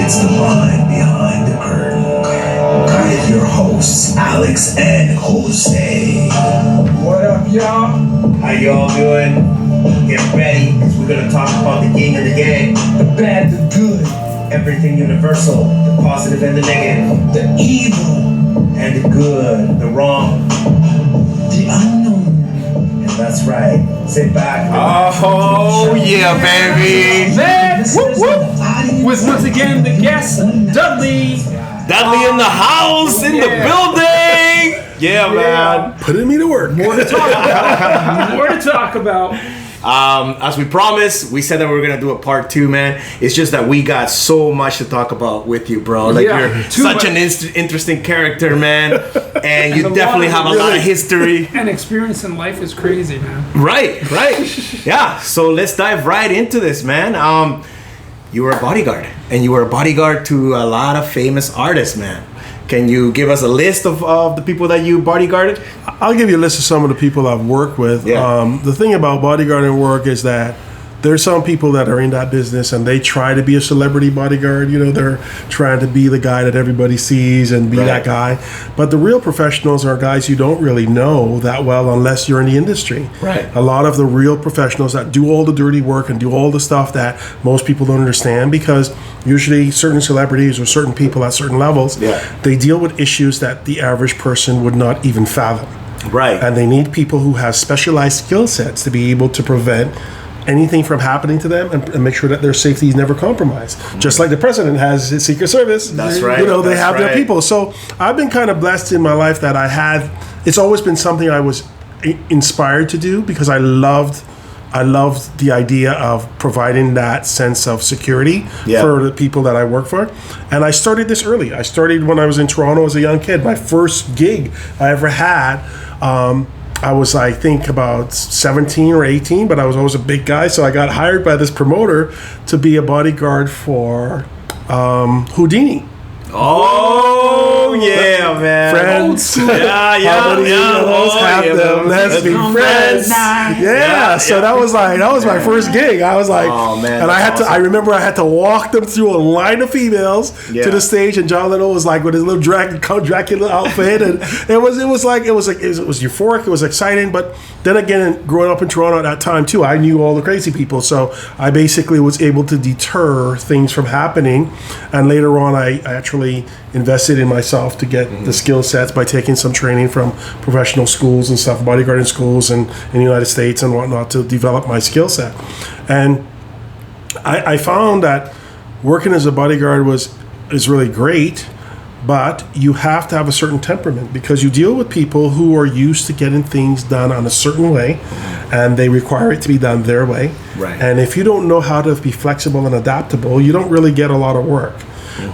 It's the mind behind the curtain. With your hosts, Alex and Jose. What up, y'all? How y'all doing? Get ready, because we're going to talk about the yin and the yang. The bad, the good. Everything universal. The positive and the negative. The evil. And the good. The wrong. The unknown. And that's right. Sit back. Oh, yeah, baby. Man, whoop, whoop. With once again the guest, Dudley. Dudley in the house, in the building. Yeah, man. Putting me to work. More to talk about. As we promised, we said that we were gonna do a part 2, man. It's just that we got so much to talk about with you, bro. Like you're such an interesting character, man, and you definitely have a lot of history and experience in life is crazy, man. Right. Yeah. So let's dive right into this, man. You were a bodyguard, and you were a bodyguard to a lot of famous artists, man. Can you give us a list of the people that you bodyguarded? I'll give you a list of some of the people I've worked with. Yeah. The thing about bodyguarding work is that there's some people that are in that business and they try to be a celebrity bodyguard. You know, they're trying to be the guy that everybody sees and be that guy. But the real professionals are guys you don't really know that well unless you're in the industry. Right. A lot of the real professionals that do all the dirty work and do all the stuff that most people don't understand, because usually certain celebrities or certain people at certain levels, they deal with issues that the average person would not even fathom. Right. And they need people who have specialized skill sets to be able to prevent anything from happening to them and make sure that their safety is never compromised. Just like the president has his Secret Service. That's right. You know, they have their people. So I've been kind of blessed in my life that it's always been something I was inspired to do, because I loved the idea of providing that sense of security for the people that I work for. And I started this early. I started when I was in Toronto as a young kid. My first gig I ever had, I was, I think, about 17 or 18, but I was always a big guy. So I got hired by this promoter to be a bodyguard for Houdini. Oh, yeah, man. Friends. Yeah. Let's be friends. So that was my first gig. I was like, oh, man, and I remember I had to walk them through a line of females to the stage, and John Leno was like with his little Dracula outfit, and it was euphoric. It was exciting, but then again, growing up in Toronto at that time too, I knew all the crazy people, so I basically was able to deter things from happening. And later on, I actually invested in myself to get the skill sets by taking some training from professional schools and stuff, bodyguarding schools in the United States and whatnot, to develop my skill set. And I found that working as a bodyguard is really great, but you have to have a certain temperament, because you deal with people who are used to getting things done on a certain way, and they require it to be done their way. Right. And if you don't know how to be flexible and adaptable, you don't really get a lot of work.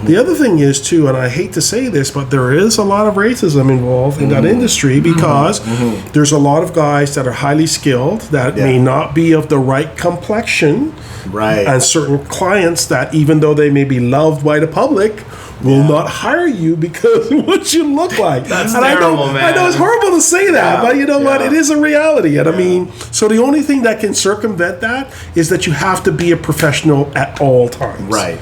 The other thing is too, and I hate to say this, but there is a lot of racism involved in that industry, because there's a lot of guys that are highly skilled that may not be of the right complexion, and certain clients that, even though they may be loved by the public, will not hire you because of what you look like. That's and terrible, man. I know it's horrible to say that, but you know what? It is a reality. And I mean, so the only thing that can circumvent that is that you have to be a professional at all times. Right.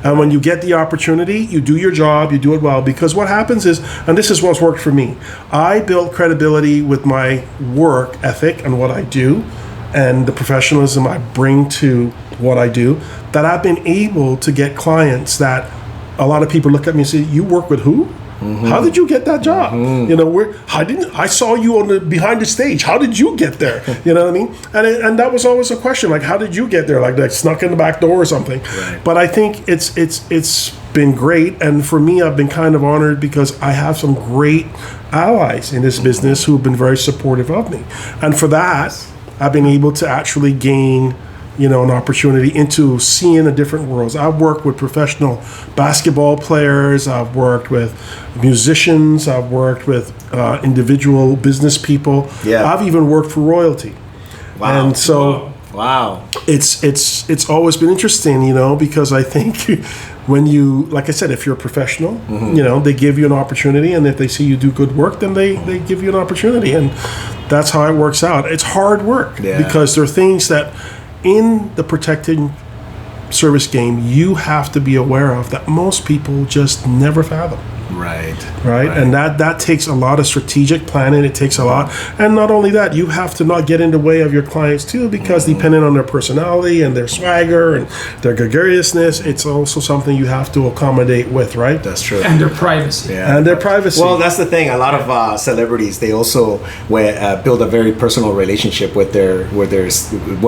And when you get the opportunity, you do your job, you do it well, because what happens is, and this is what's worked for me, I built credibility with my work ethic and what I do, and the professionalism I bring to what I do, that I've been able to get clients that a lot of people look at me and say, "You work with who? How did you get that job? You know, I saw you behind the stage. How did you get there? You know what I mean?" And that was always a question, like, how did you get there? Like snuck in the back door or something. Right. But I think it's been great, and for me, I've been kind of honored because I have some great allies in this business who have been very supportive of me, and for that, I've been able to actually gain, you know, an opportunity into seeing the different worlds. I've worked with professional basketball players. I've worked with musicians. I've worked with individual business people. Yeah. I've even worked for royalty. Wow. And so, it's always been interesting, you know, because I think when you, like I said, if you're a professional, you know, they give you an opportunity, and if they see you do good work, then they give you an opportunity, and that's how it works out. It's hard work because there are things that in the protecting service game you have to be aware of that most people just never fathom. Right. And that takes a lot of strategic planning. It takes a lot. And not only that, you have to not get in the way of your clients too, because depending on their personality and their swagger and their gregariousness, it's also something you have to accommodate with, right? That's true. And their privacy. Yeah. And their privacy. Well, that's the thing. A lot of celebrities, they also build a very personal relationship with their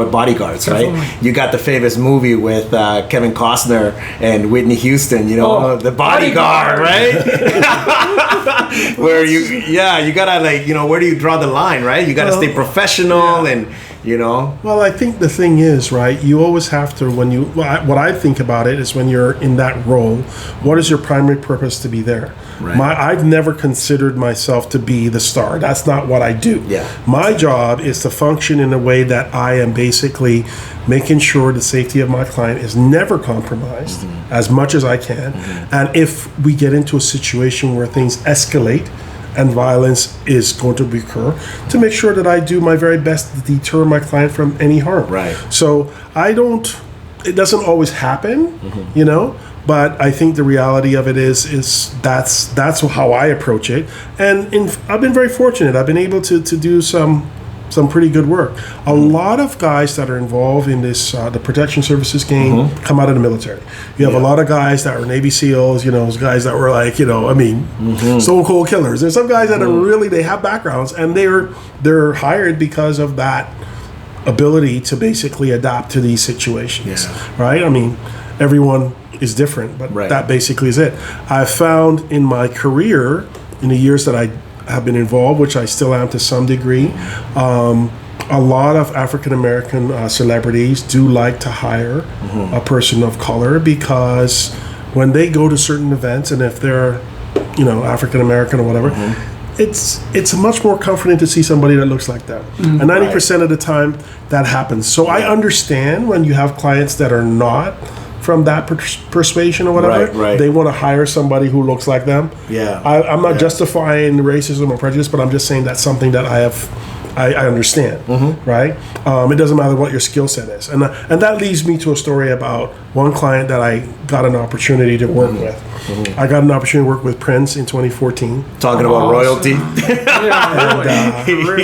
bodyguards, right? Definitely. You got the famous movie with Kevin Costner and Whitney Houston, the bodyguard, right? Where you gotta where do you draw the line, right? You gotta stay professional and Well, I think the thing is, right, you always have to, what I think about it is when you're in that role, what is your primary purpose to be there? Right. I've never considered myself to be the star. That's not what I do. Yeah. My job is to function in a way that I am basically making sure the safety of my client is never compromised as much as I can. And if we get into a situation where things escalate, and violence is going to occur, to make sure that I do my very best to deter my client from any harm. Right. So it doesn't always happen, but I think the reality of it is that's how I approach it. And I've been very fortunate. I've been able to do some pretty good work. A lot of guys that are involved in this the protection services game come out of the military. You have a lot of guys that are Navy SEALs, guys that were like, stone cold killers. There's some guys that are really, they have backgrounds and they're hired because of that ability to basically adapt to these situations. Yeah. Right? I mean, everyone is different, but that basically is it. I've found in my career, in the years that I have been involved, which I still am to some degree, a lot of African American celebrities do like to hire a person of color, because when they go to certain events, and if they're African American or whatever, it's much more comforting to see somebody that looks like that. And 90% of the time that happens. So I understand when you have clients that are not from that persuasion or whatever, they want to hire somebody who looks like them. I'm not justifying racism or prejudice, but I'm just saying that's something that I understand, right? It doesn't matter what your skill set is. And that leads me to a story about one client that I got an opportunity to work with. I got an opportunity to work with Prince in 2014. Talking about royalty.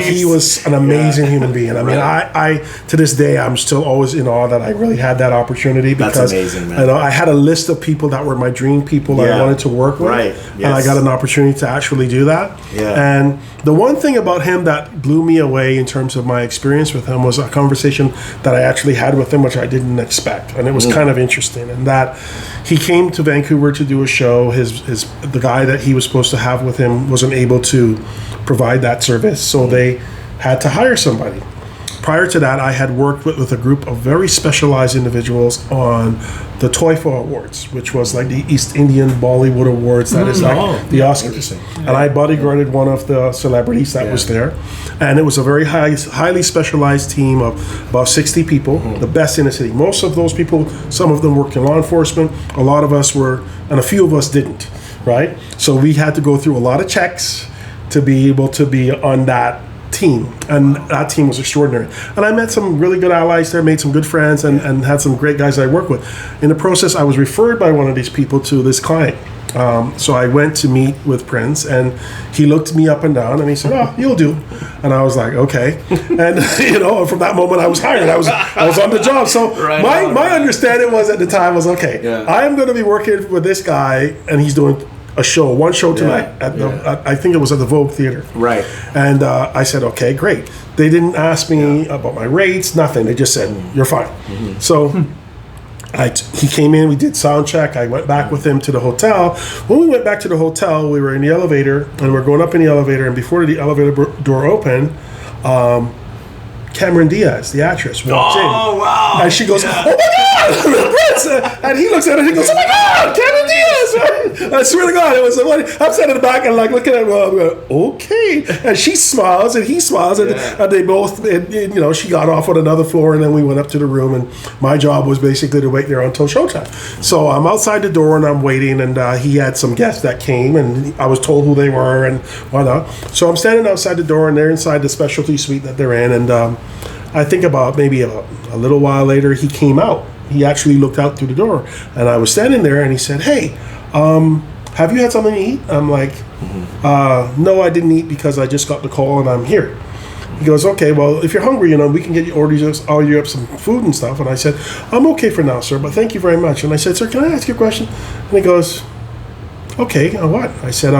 He was an amazing human being. I mean, I to this day, I'm still always in awe that I really had that opportunity, because that's amazing, man. I had a list of people that were my dream people that I wanted to work with. And I got an opportunity to actually do that. And the one thing about him that blew me away in terms of my experience with him was a conversation that I actually had with him, which I didn't expect. And it was kind of interesting, in that he came to Vancouver to do a show. The guy that he was supposed to have with him wasn't able to provide that service, so they had to hire somebody. Prior to that, I had worked with a group of very specialized individuals on the TOEFL Awards, which was like the East Indian Bollywood Awards. That is like the Oscars. And I bodyguarded one of the celebrities that was there. And it was a very highly specialized team of about 60 people, the best in the city. Most of those people, some of them worked in law enforcement. A lot of us were, and a few of us didn't, right? So we had to go through a lot of checks to be able to be on that team, and that team was extraordinary. And I met some really good allies there, made some good friends, and had some great guys I worked with. In the process, I was referred by one of these people to this client. So I went to meet with Prince, and he looked me up and down, and he said, "Oh, you'll do." And I was like, "Okay." And from that moment, I was hired. I was on the job. So my understanding was at the time was, okay, I am going to be working with this guy, and he's doing one show tonight at I think it was at the Vogue Theater. Right. And I said, okay, great. They didn't ask me about my rates, nothing. They just said, you're fine. So he came in, we did sound check. I went back with him to the hotel. When we went back to the hotel, we were in the elevator, and we're going up in the elevator, and before the elevator door opened, Cameron Diaz, the actress, walks in. Oh, wow. And she goes, "Oh my God, Prince!" And he looks at her and he goes, "Oh my God, Cameron Diaz!" Right? I swear to God, it was I'm sitting in the back and like looking at him, I'm going, okay. And she smiles and he smiles, and they both, she got off on another floor, and then we went up to the room, and my job was basically to wait there until showtime. So I'm outside the door and I'm waiting, and he had some guests that came, and I was told who they were and whatnot. So I'm standing outside the door, and they're inside the specialty suite that they're in, and I think about maybe a little while later, he came out he actually looked out through the door, and I was standing there, and he said, "Hey, have you had something to eat?" I'm like, "No, I didn't eat because I just got the call and I'm here." He goes, "Okay, well, if you're hungry, we can get you order you up some food and stuff." And I said, "I'm okay for now, sir, but thank you very much." And I said, "Sir, can I ask you a question?" And he goes, "Okay, what?" I said,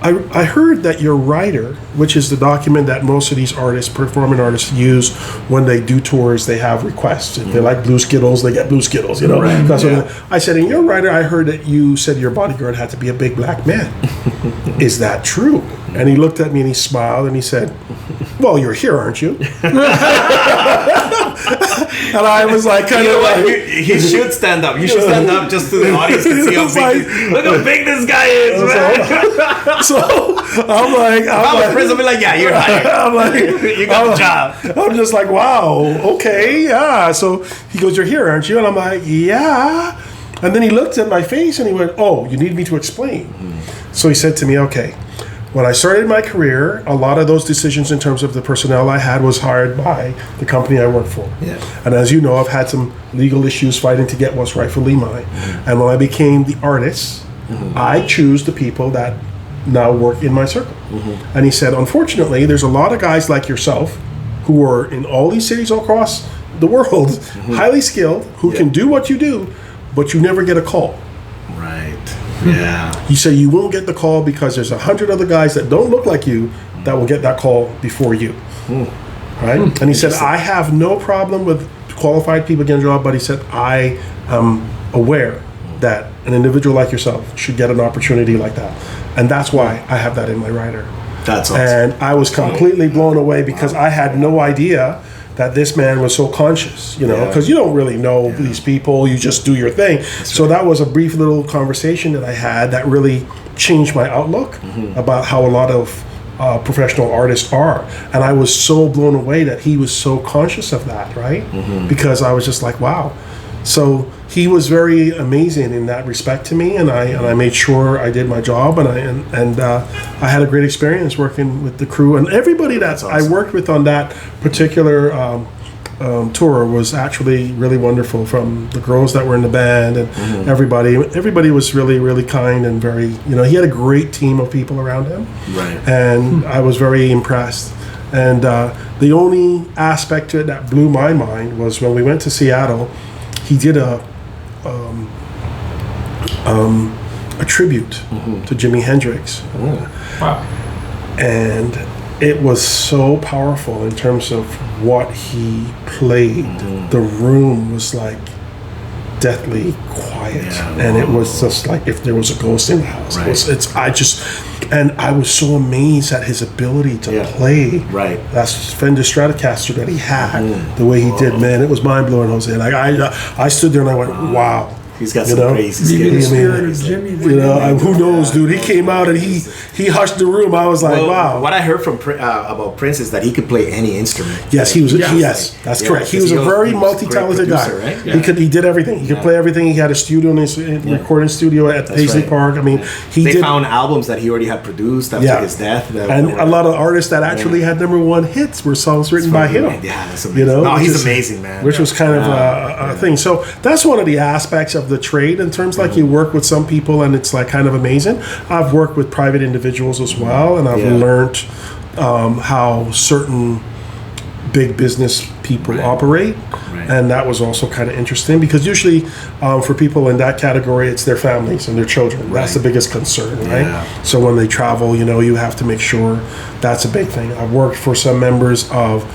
I heard that your rider, which is the document that most of these artists, performing artists, use when they do tours, they have requests. If they like blue Skittles, they get blue Skittles, Right. That's what I said, in your rider, I heard that you said your bodyguard had to be a big black man. Is that true? And he looked at me and he smiled and he said, "Well, you're here, aren't you?" And I was like, kind of like, he should stand up. You should stand up just so the audience can see how big. Look how big this guy is, man. So I'm like, Prince will be like, "Yeah, you're hired. I'm like, You got the job." I'm just like, wow, okay, yeah. So he goes, "You're here, aren't you?" And I'm like, "Yeah." And then he looked at my face and he went, "Oh, you need me to explain." So he said to me, "Okay, when I started my career, a lot of those decisions in terms of the personnel I had was hired by the company I worked for. Yeah. And as you know, I've had some legal issues fighting to get what's rightfully mine. And when I became the artist, I choose the people that now work in my circle." And he said, "Unfortunately, there's a lot of guys like yourself who are in all these cities all across the world, highly skilled, who can do what you do, but you never get a call." Right. Yeah. He said, "You won't get the call because there's 100 other guys that don't look like you that will get that call before you." Right? And he said, "I have no problem with qualified people getting a job, but he said, I am aware that an individual like yourself should get an opportunity like that. And that's why I have that in my rider." That's awesome. And I was completely blown away because I had no idea that this man was so conscious, because you don't really know these people, you just do your thing. So that was a brief little conversation that I had that really changed my outlook about how a lot of professional artists are. And I was so blown away that he was so conscious of that, right? Because I was just like, wow. So he was very amazing in that respect to me, and I made sure I did my job, and I had a great experience working with the crew and everybody that I worked with on that particular tour was actually really wonderful. From the girls that were in the band and everybody was really, really kind and very. He had a great team of people around him, right? And I was very impressed. And the only aspect to it that blew my mind was when we went to Seattle. He did a tribute to Jimi Hendrix. Wow. And it was so powerful in terms of what he played. The room was like deathly quiet, and it was just like if there was a ghost in the house. Right. I was so amazed at his ability to play that Fender Stratocaster that he had, the way he did, man. It was mind blowing, Jose. Like I stood there and I went, wow. He's got some crazy skills. Who knows, dude? He came out and he hushed the room. I was like, wow. What I heard from about Prince is that he could play any instrument. Yes, he was. Yes, that's correct. He was a very multi-talented guy. Right? Yeah. He did everything. He could play everything. He had a studio in his recording studio at Paisley Park. I mean, they found albums that he already had produced after his death, and a lot of artists that actually had #1 hits were songs written by him. Yeah, that's amazing. He's amazing, man. Which was kind of a thing. So that's one of the aspects of the trade in terms like you work with some people and it's like kind of amazing. I've worked with private individuals as well, and I've learned how certain big business people operate, and that was also kind of interesting because usually for people in that category it's their families and their children. That's the biggest concern, right? So when they travel, you have to make sure that's a big thing. I've worked for some members of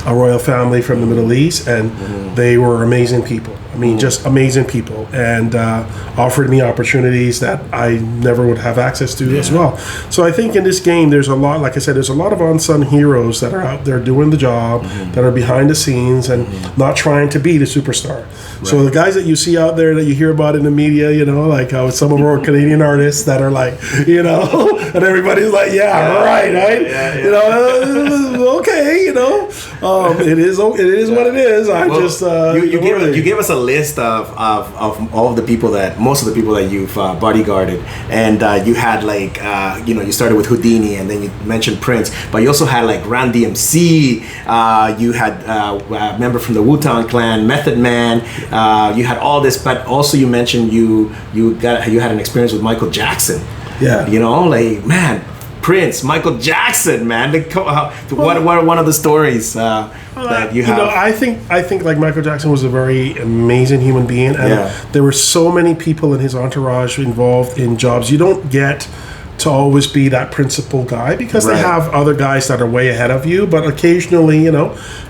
a royal family from the Middle East, and they were amazing people. I mean, just amazing people, and offered me opportunities that I never would have access to as well. So I think in this game, there's a lot, like I said, there's a lot of unsung heroes that are out there doing the job, that are behind the scenes and not trying to be the superstar. So the guys that you see out there that you hear about in the media, like some of our Canadian artists that are like, and everybody's like, right? Okay, it is what it is. You gave us a list of all of the people most of the people that you've bodyguarded, and you had like you started with Houdini, and then you mentioned Prince, but you also had like Ran DMC. You had a member from the Wu-Tang Clan, Method Man. You had all this, but also you mentioned you had an experience with Michael Jackson. Yeah. Like, man, Prince, Michael Jackson, man. What are one of the stories that you have? I think like Michael Jackson was a very amazing human being, and there were so many people in his entourage involved in jobs. You don't get to always be that principal guy because they have other guys that are way ahead of you, but occasionally,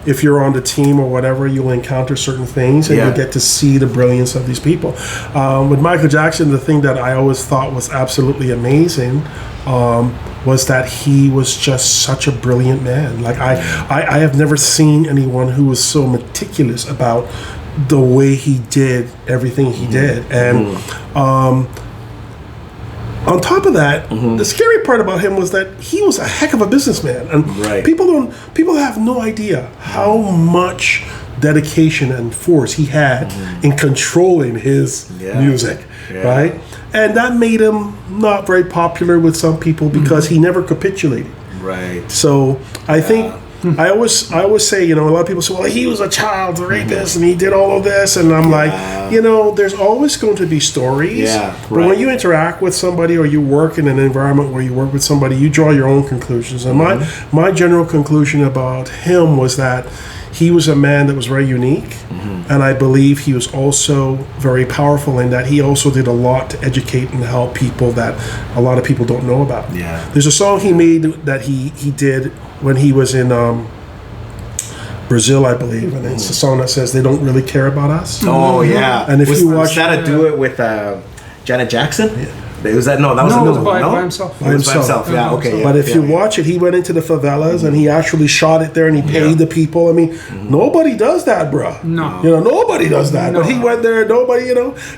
if you're on the team or whatever, you'll encounter certain things and you'll get to see the brilliance of these people. With Michael Jackson, the thing that I always thought was absolutely amazing was that he was just such a brilliant man. Like I have never seen anyone who was so meticulous about the way he did everything he did. And on top of that, the scary part about him was that he was a heck of a businessman, and people have no idea how much dedication and force he had in controlling his music, right? And that made him not very popular with some people because he never capitulated. Right. So I think I always say, a lot of people say, well, he was a child rapist and he did all of this, and I'm like, there's always going to be stories. But when you interact with somebody or you work in an environment where you work with somebody, you draw your own conclusions. And my general conclusion about him was that he was a man that was very unique, and I believe he was also very powerful in that he also did a lot to educate and help people that a lot of people don't know about. There's a song he made that he did when he was in Brazil, I believe, and it's a song that says, "They don't really care about us." Oh yeah, and if you watch that, a duet with Janet Jackson. Was that no? That was another one. By himself. By himself. Yeah. Okay. But if you watch it, he went into the favelas and he actually shot it there and he paid the people. I mean, nobody does that, bro. No. Nobody does that. But he went there. Nobody.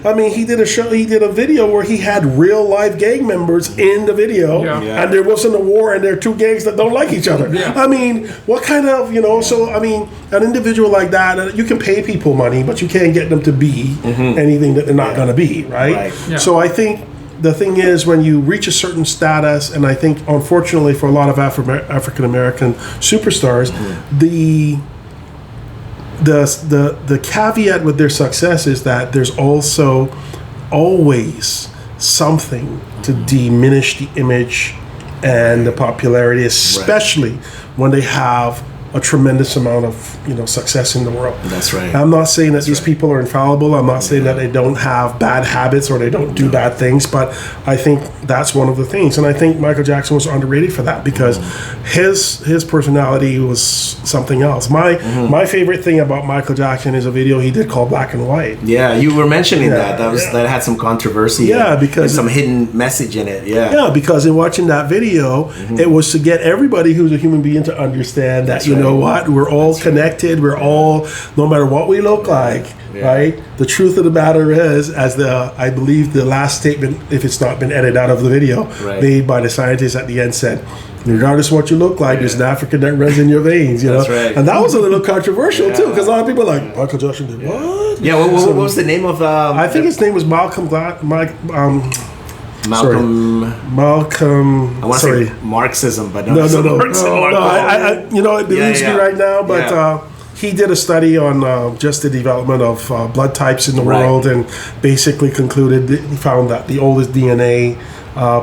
I mean, he did a show. He did a video where he had real live gang members in the video, and there wasn't a war, and there are two gangs that don't like each other. I mean, what kind of So I mean, an individual like that, you can pay people money, but you can't get them to be anything that they're not going to be, right? So I think. The thing is, when you reach a certain status, and I think, unfortunately, for a lot of African American superstars, the caveat with their success is that there's also always something to diminish the image and the popularity, especially when they have a tremendous amount of success in the world. That's right. I'm not saying that these people are infallible. I'm not saying that they don't have bad habits or they don't do bad things, but I think that's one of the things. And I think Michael Jackson was underrated for that because his personality was something else. My favorite thing about Michael Jackson is a video he did called Black and White. Yeah, you were mentioning that had some controversy. Yeah, because some hidden message in it. Yeah, because in watching that video, it was to get everybody who's a human being to understand that you know what, we're all connected. We're all, no matter what we look like, right? The truth of the matter is, I believe the last statement, if it's not been edited out of the video, made by the scientist at the end said, regardless of what you look like, there's an African that runs in your veins, That's right. And that was a little controversial too, because a lot of people are like, Michael Jackson did what? Yeah, what was the name of? I think his name was Malcolm. Malcolm. I want to say Marxism, but no. It believes me right now, but he did a study on just the development of blood types in the world, and basically concluded that he found that the oldest DNA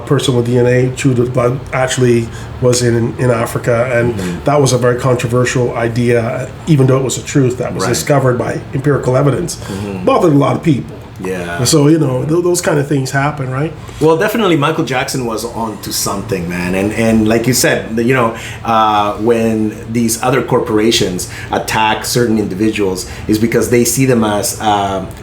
person with DNA through the blood actually was in Africa, and that was a very controversial idea, even though it was a truth that was discovered by empirical evidence. Bothered a lot of people. Yeah. So, those kind of things happen, right? Well, definitely Michael Jackson was on to something, man. And like you said, when these other corporations attack certain individuals is because they see them as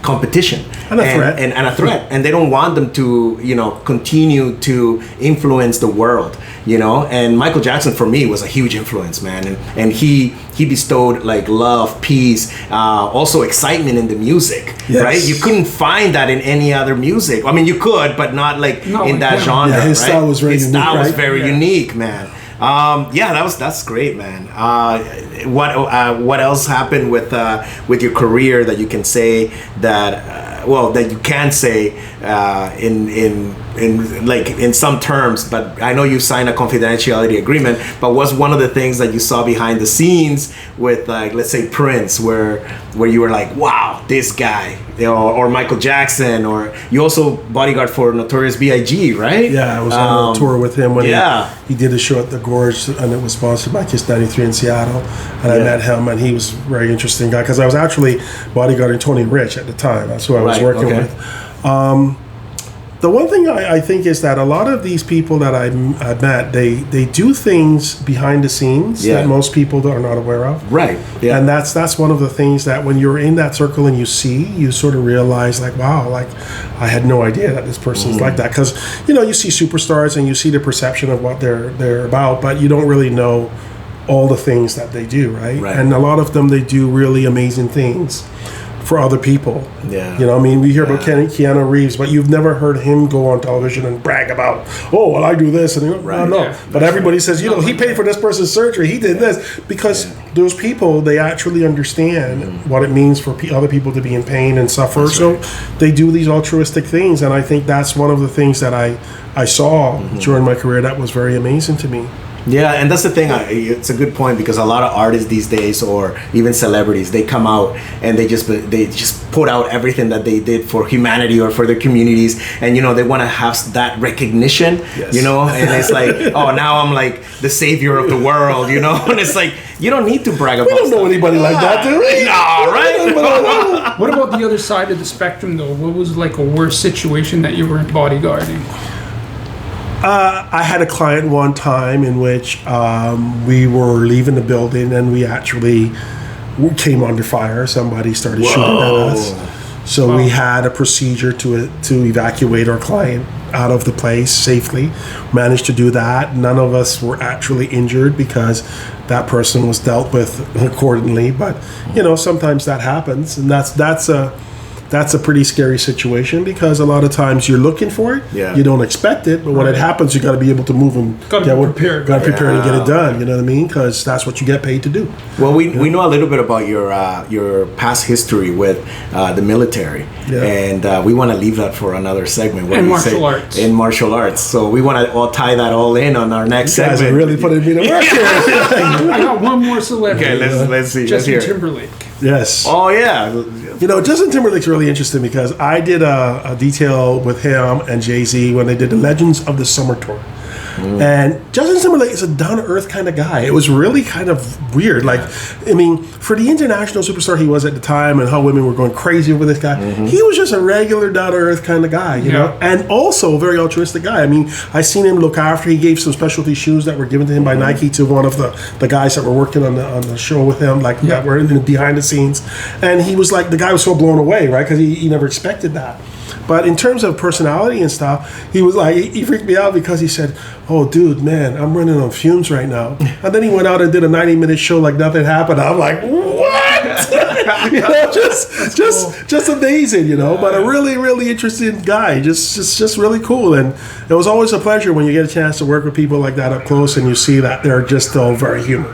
competition. And a threat. And a threat. And they don't want them to, continue to influence the world, And Michael Jackson, for me, was a huge influence, man. And he bestowed, like, love, peace, also excitement in the music, right? You couldn't find that in any other music. I mean, you could, but not in that genre. Yeah, his style was very unique. His style was very unique, man. Yeah, that's great, man. What else happened with your career that you can say that that you can say in some terms? But I know you signed a confidentiality agreement. But what's one of the things that you saw behind the scenes with, like, let's say Prince, where you were like, wow, this guy, or Michael Jackson, or you also bodyguard for Notorious B.I.G., right? Yeah, I was on a tour with him when he did a show at the Gorge, and it was sponsored by Kiss 93 in Seattle. And I met him, and he was a very interesting guy, because I was actually bodyguarding Tony Rich at the time. That's who I was working with. The one thing I think is that a lot of these people that I met, they do things behind the scenes that most people are not aware of. Right. Yeah. And that's one of the things that when you're in that circle and you see, you sort of realize, like, wow, like, I had no idea that this person's like that. Because, you see superstars and you see the perception of what they're about, but you don't really know all the things that they do, right? And a lot of them, they do really amazing things for other people. Yeah. We hear about Keanu Reeves, but you've never heard him go on television and brag about, oh, well, I do this. And no. Yeah, but everybody says, he paid for this person's surgery. He did this. Because those people, they actually understand what it means for other people to be in pain and suffer. That's so they do these altruistic things. And I think that's one of the things that I saw during my career that was very amazing to me. Yeah, and that's the thing. It's a good point, because a lot of artists these days, or even celebrities, they come out and they just put out everything that they did for humanity or for their communities, and they want to have that recognition. Yes. And it's like, oh, now I'm like the savior of the world, and it's like, you don't need to brag about. We don't know anybody like that, do we? No, right? What about the other side of the spectrum, though? What was like a worse situation that you were bodyguarding? I had a client one time in which we were leaving the building and we actually came under fire. Somebody started shooting at us. So we had a procedure to evacuate our client out of the place safely. Managed to do that. None of us were actually injured because that person was dealt with accordingly. But sometimes that happens, and that's a pretty scary situation, because a lot of times you're looking for it, you don't expect it, but when it happens, you got to be able to move and got to be prepared. Got to prepare and get it done. You know what I mean? Because that's what you get paid to do. Well, we know a little bit about your past history with the military, and we want to leave that for another segment. In martial arts. In martial arts. So we want to all tie that all in on our next segment. You guys are really putting me to work here. I got one more celebrity. Okay, let's see. Justin Timberlake. Yes. Oh yeah. Justin Timberlake's really interesting, because I did a detail with him and Jay-Z when they did the Legends of the Summer Tour. And Justin Timberlake is a down-to-earth kind of guy. It was really kind of weird. Like, for the international superstar he was at the time and how women were going crazy over this guy, he was just a regular down-to-earth kind of guy, you know? And also a very altruistic guy. I seen him look after. He gave some specialty shoes that were given to him by Nike to one of the guys that were working on the show with him, that were in the behind the scenes. And he was like, the guy was so blown away, right? Because he never expected that. But in terms of personality and stuff, he was like, he freaked me out because he said, oh, dude, man, I'm running on fumes right now. And then he went out and did a 90-minute show like nothing happened. I'm like, what? just amazing, But a really, really interesting guy, just really cool. And it was always a pleasure when you get a chance to work with people like that up close and you see that they're just still very human,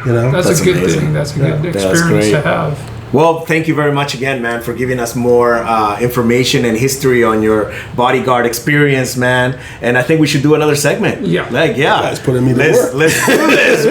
That's a good amazing thing. That's a good experience to have. Well, thank you very much again, man, for giving us more information and history on your bodyguard experience, man. And I think we should do another segment. Yeah. Let's put me to work. Let's do this.